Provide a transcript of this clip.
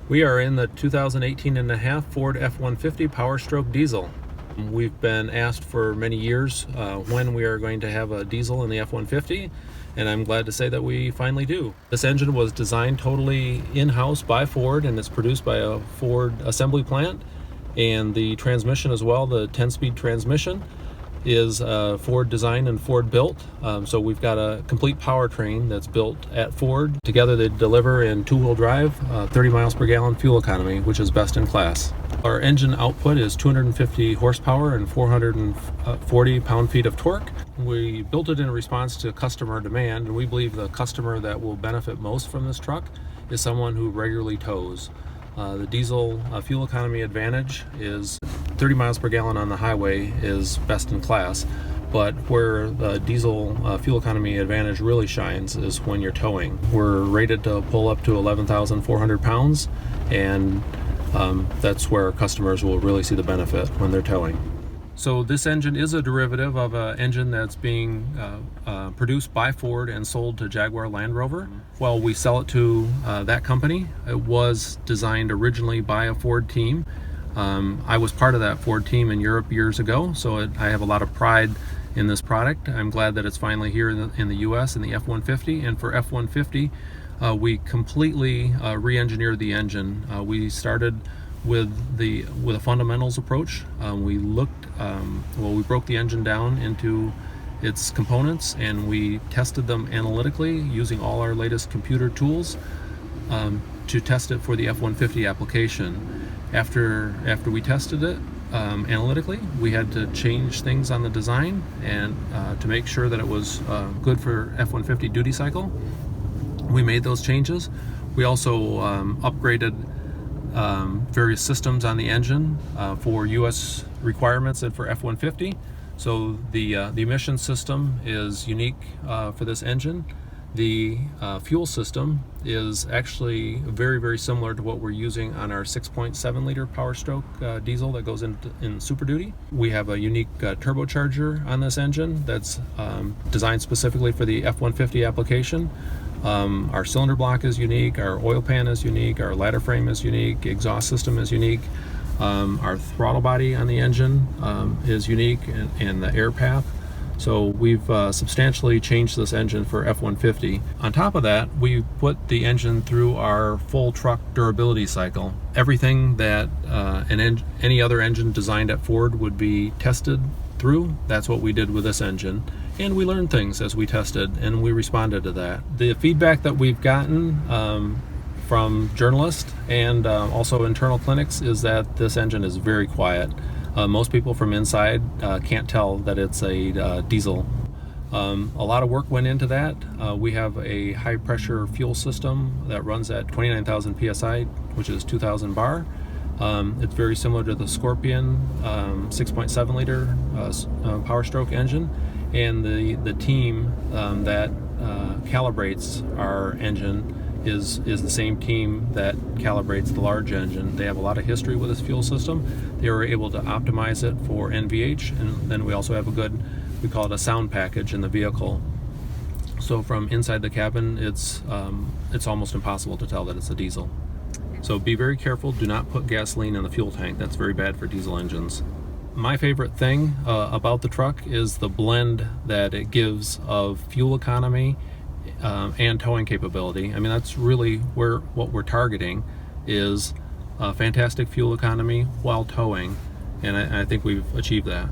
We are in the 2018 and a half Ford F-150 Power Stroke diesel. We've been asked for many years when we are going to have a diesel in the F-150, and I'm glad to say that we finally do. This engine was designed totally in-house by Ford, and it's produced by a Ford assembly plant. And the transmission as well, the 10-speed transmission, is Ford designed and Ford built. So we've got a complete powertrain that's built at Ford. Together they deliver in two-wheel drive, 30 miles per gallon fuel economy, which is best in class. Our engine output is 250 horsepower and 440 pound-feet of torque. We built it in response to customer demand, and we believe the customer that will benefit most from this truck is someone who regularly tows. The diesel fuel economy advantage is 30 miles per gallon on the highway is best in class, but where the diesel fuel economy advantage really shines is when you're towing. We're rated to pull up to 11,400 pounds, and that's where customers will really see the benefit when they're towing. So this engine is a derivative of an engine that's being produced by Ford and sold to Jaguar Land Rover. Well, we sell it to that company. It was designed originally by a Ford team. I was part of that Ford team in Europe years ago, so I have a lot of pride in this product. I'm glad that it's finally here in the US in the F-150. And for F-150, we completely re-engineered the engine. We started with a fundamentals approach. We broke the engine down into its components, and we tested them analytically using all our latest computer tools to test it for the F-150 application. After we tested it analytically, we had to change things on the design and to make sure that it was good for F-150 duty cycle. We made those changes. We also upgraded various systems on the engine for US requirements and for F-150. So the emission system is unique for this engine. The fuel system is actually very, very similar to what we're using on our 6.7 liter Power Stroke diesel that goes in Super Duty. We have a unique turbocharger on this engine that's designed specifically for the F-150 application. Our cylinder block is unique, our oil pan is unique, our ladder frame is unique, exhaust system is unique, our throttle body on the engine is unique, and the air path. So we've substantially changed this engine for F-150. On top of that, we put the engine through our full truck durability cycle. Everything that any other engine designed at Ford would be tested through, that's what we did with this engine. And we learned things as we tested, and we responded to that. The feedback that we've gotten from journalists and also internal clinics is that this engine is very quiet. Most people from inside can't tell that it's a diesel. A lot of work went into that. We have a high pressure fuel system that runs at 29,000 psi, which is 2,000 bar. It's very similar to the Scorpion 6.7 liter Power Stroke engine, and the team that calibrates our engine is the same team that calibrates the large engine. They have a lot of history with this fuel system. They were able to optimize it for NVH, and then we also have a good, we call it a sound package in the vehicle. So from inside the cabin, it's almost impossible to tell that it's a diesel. So be very careful. Do not put gasoline in the fuel tank. That's very bad for diesel engines. My favorite thing about the truck is the blend that it gives of fuel economy and towing capability. I mean, that's really what we're targeting is fantastic fuel economy while towing, and I think we've achieved that.